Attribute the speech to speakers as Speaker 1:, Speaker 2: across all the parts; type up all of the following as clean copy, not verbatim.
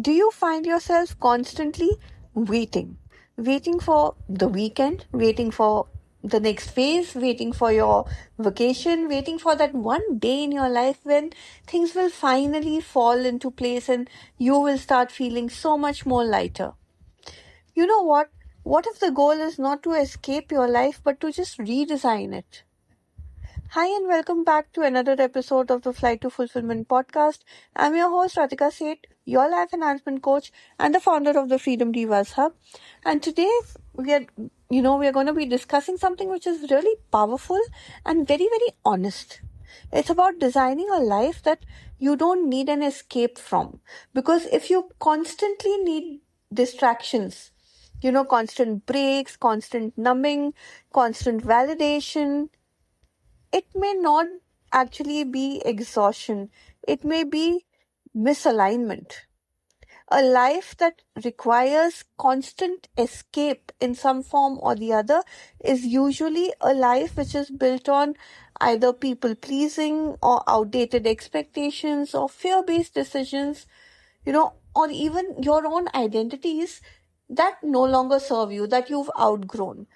Speaker 1: Do you find yourself constantly waiting? Waiting for the weekend, waiting for the next phase, waiting for your vacation, waiting for that one day in your life when things will finally fall into place and you will start feeling so much more lighter. You know what? What if the goal is not to escape your life but to just redesign it? Hi, and welcome back to another episode of the Flight to Fulfillment podcast. I'm your host, Ratika Seth, your life enhancement coach and the founder of the Freedom Divas Hub. And today we are going to be discussing something which is really powerful and very, very honest. It's about designing a life that you don't need an escape from. Because if you constantly need distractions, constant breaks, constant numbing, constant validation, it may not actually be exhaustion, it may be misalignment. A life that requires constant escape in some form or the other is usually a life which is built on either people pleasing or outdated expectations or fear based decisions, or even your own identities that no longer serve you, that you've outgrown.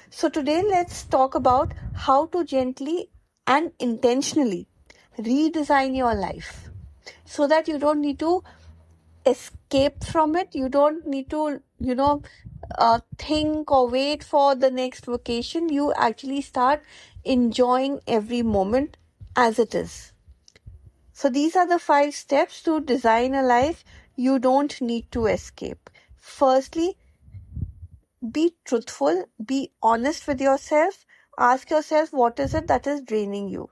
Speaker 1: So, today let's talk about how to gently and intentionally redesign your life so that you don't need to escape from it. You don't need to, think or wait for the next vacation. You actually start enjoying every moment as it is. So, these are the 5 steps to design a life you don't need to escape. Firstly, be truthful, be honest with yourself. Ask yourself, what is it that is draining you?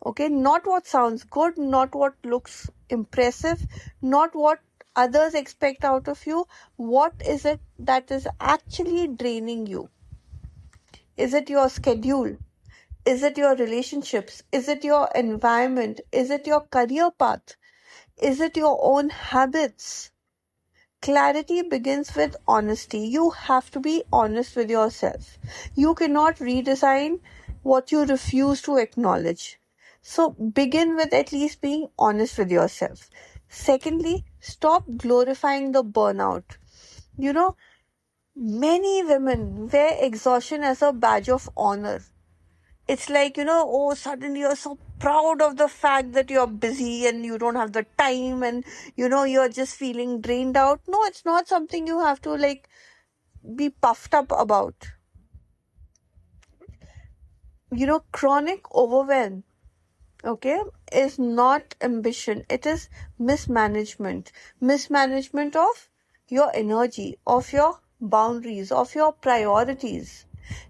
Speaker 1: Okay, not what sounds good, not what looks impressive, not what others expect out of you. What is it that is actually draining you? Is it your schedule? Is it your relationships? Is it your environment? Is it your career path? Is it your own habits? Clarity begins with honesty. You have to be honest with yourself. You cannot redesign what you refuse to acknowledge. So begin with at least being honest with yourself. Secondly, stop glorifying the burnout. Many women wear exhaustion as a badge of honor. It's like, oh, suddenly you're so proud of the fact that you're busy and you don't have the time and, you're just feeling drained out. No, it's not something you have to be puffed up about. Chronic overwhelm, okay, is not ambition. It is mismanagement. Mismanagement of your energy, of your boundaries, of your priorities.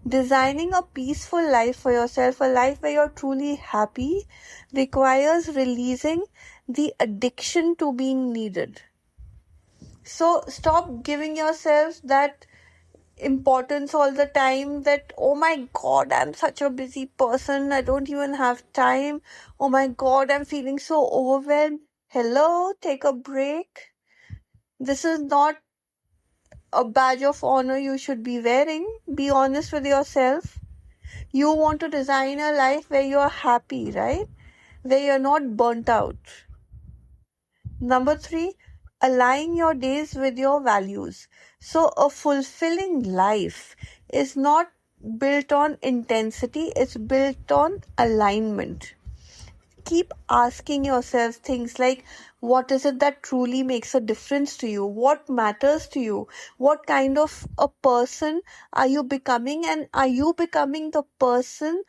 Speaker 1: Designing a peaceful life for yourself, a life where you're truly happy, requires releasing the addiction to being needed. So stop giving yourself that importance all the time that, oh my God, I'm such a busy person. I don't even have time. Oh my God, I'm feeling so overwhelmed. Hello, take a break. This is not a badge of honor you should be wearing. Be honest with yourself. You want to design a life where you're happy, right? Where you're not burnt out. Number 3, align your days with your values. So a fulfilling life is not built on intensity, it's built on alignment. Keep asking yourself things like, what is it that truly makes a difference to you? What matters to you? What kind of a person are you becoming? And are you becoming the person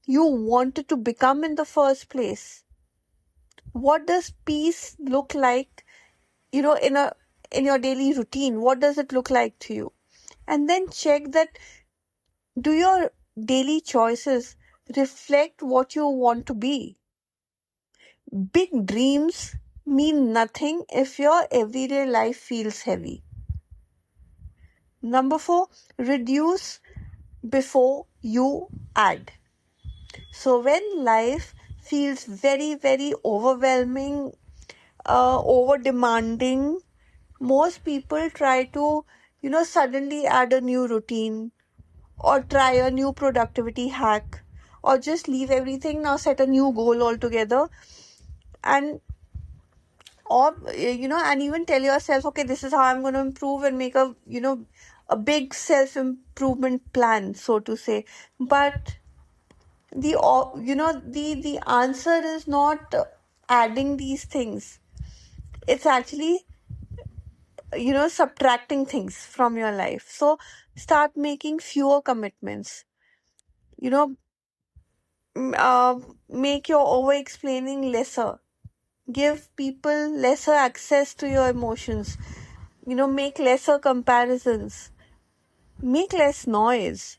Speaker 1: you wanted to become in the first place? What does peace look like, in your daily routine? What does it look like to you? And then check that, do your daily choices reflect what you want to be? Big dreams mean nothing if your everyday life feels heavy. Number 4, reduce before you add. So when life feels very, very overwhelming, over demanding, most people try to, suddenly add a new routine or try a new productivity hack or just leave everything, now set a new goal altogether. And or and even tell yourself, okay, this is how I'm going to improve, and make a big self improvement plan, so to say. But the answer is not adding these things. It's actually subtracting things from your life. So start making fewer commitments. you know make your over explaining lesser. Give people lesser access to your emotions. Make lesser comparisons. Make less noise.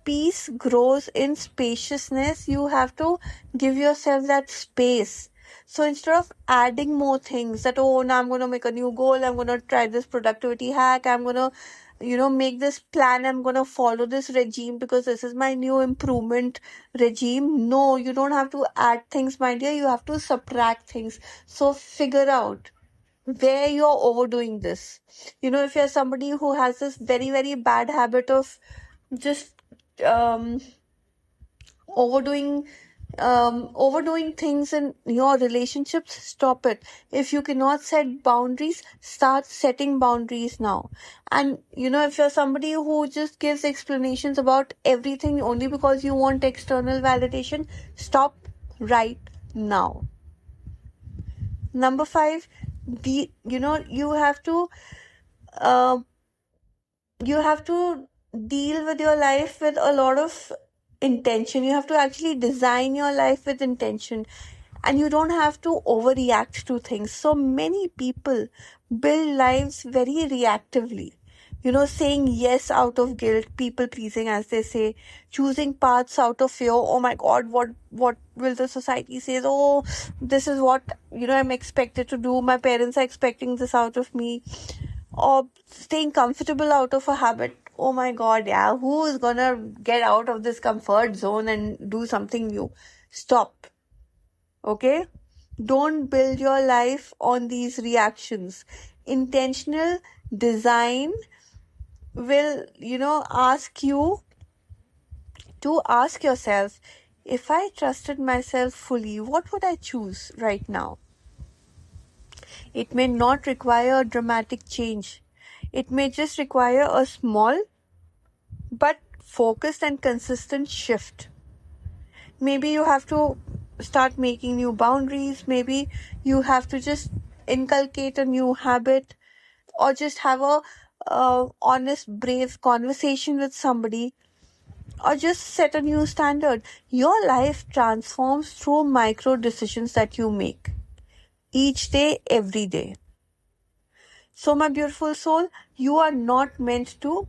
Speaker 1: Peace grows in spaciousness. You have to give yourself that space. So instead of adding more things, that, oh, now I'm going to make a new goal, I'm going to try this productivity hack, I'm going to, make this plan, I'm going to follow this regime because this is my new improvement regime. No, you don't have to add things, my dear. You have to subtract things. So figure out where you're overdoing this. If you're somebody who has this very, very bad habit of just um, overdoing overdoing things in your relationships, stop it. If you cannot set boundaries, start setting boundaries now. And if you're somebody who just gives explanations about everything only because you want external validation, stop right now. Number 5, you have to uh, deal with your life with a lot of intention. You have to actually design your life with intention, and you don't have to overreact to things. So many people build lives very reactively, saying yes out of guilt, people pleasing, as they say, choosing paths out of fear. Oh my god, what will the society say? Oh, this is what I'm expected to do, my parents are expecting this out of me. Or staying comfortable out of a habit. Oh my god, yeah, who is gonna get out of this comfort zone and do something new? Stop. Okay? Don't build your life on these reactions. Intentional design will, ask you to ask yourself, if I trusted myself fully, what would I choose right now? It may not require a dramatic change. It may just require a small but focused and consistent shift. Maybe you have to start making new boundaries. Maybe you have to just inculcate a new habit, or just have a honest, brave conversation with somebody, or just set a new standard. Your life transforms through micro decisions that you make each day, every day. So, my beautiful soul, you are not meant to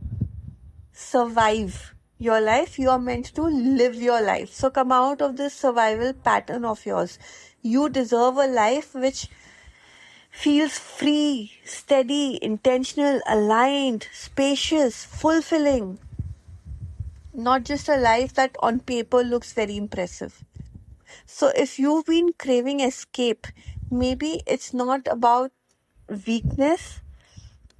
Speaker 1: survive your life. You are meant to live your life. So come out of this survival pattern of yours. You deserve a life which feels free, steady, intentional, aligned, spacious, fulfilling. Not just a life that on paper looks very impressive. So if you've been craving escape, maybe it's not about weakness.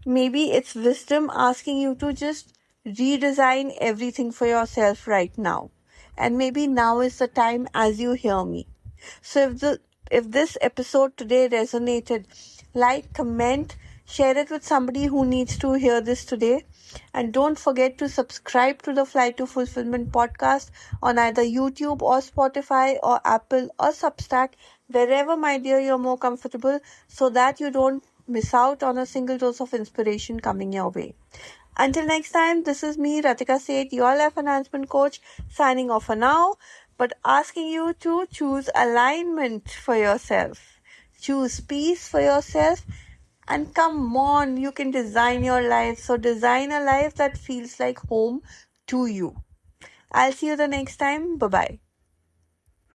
Speaker 1: Maybe it's wisdom asking you to just redesign everything for yourself right now. And maybe now is the time, as you hear me. So if this episode today resonated, like, comment, share it with somebody who needs to hear this today. And don't forget to subscribe to the Flight to Fulfillment podcast on either YouTube or Spotify or Apple or Substack, wherever, my dear, you're more comfortable, so that you don't miss out on a single dose of inspiration coming your way. Until next time, this is me, Ratika Seth, your life enhancement coach, signing off for now, but asking you to choose alignment for yourself. Choose peace for yourself. And come on, you can design your life. So design a life that feels like home to you. I'll see you the next time. Bye-bye.